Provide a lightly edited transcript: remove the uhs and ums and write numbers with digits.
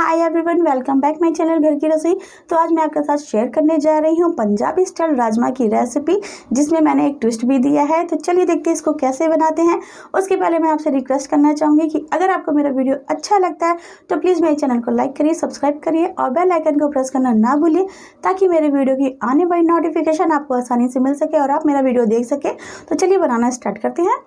Hi everyone, welcome back my channel घर की रसोई। तो आज मैं आपके साथ शेयर करने जा रही हूँ पंजाबी स्टाइल राजमा की रेसिपी, जिसमें मैंने एक ट्विस्ट भी दिया है। तो चलिए देखते हैं इसको कैसे बनाते हैं। उसके पहले मैं आपसे रिक्वेस्ट करना चाहूँगी कि अगर आपको मेरा वीडियो अच्छा लगता है तो प्लीज़ मेरे चैनल को लाइक करिए, सब्सक्राइब करिए और बेल आइकन को प्रेस करना ना भूलिए, ताकि मेरे वीडियो की आने वाली नोटिफिकेशन आपको आसानी से मिल सके और आप मेरा वीडियो देख सके। तो चलिए बनाना स्टार्ट करते हैं।